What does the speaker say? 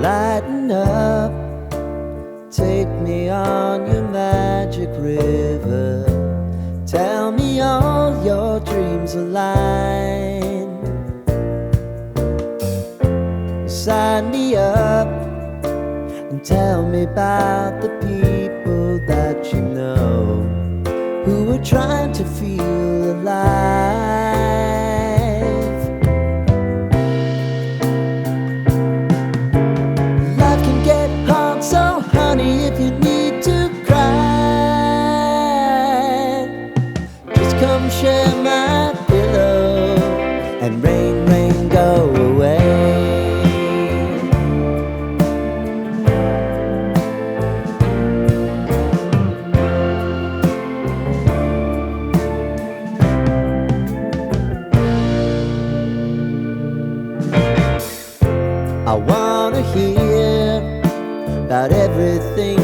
Lighten up, take me on your magic river. Tell me all your dreams align. Sign me up and tell me about the people that you know who are trying to feel alive. Life can get hard, so honey, if you need to cry, just come share my pillow and rain, rain, go away. I wanna hear about everything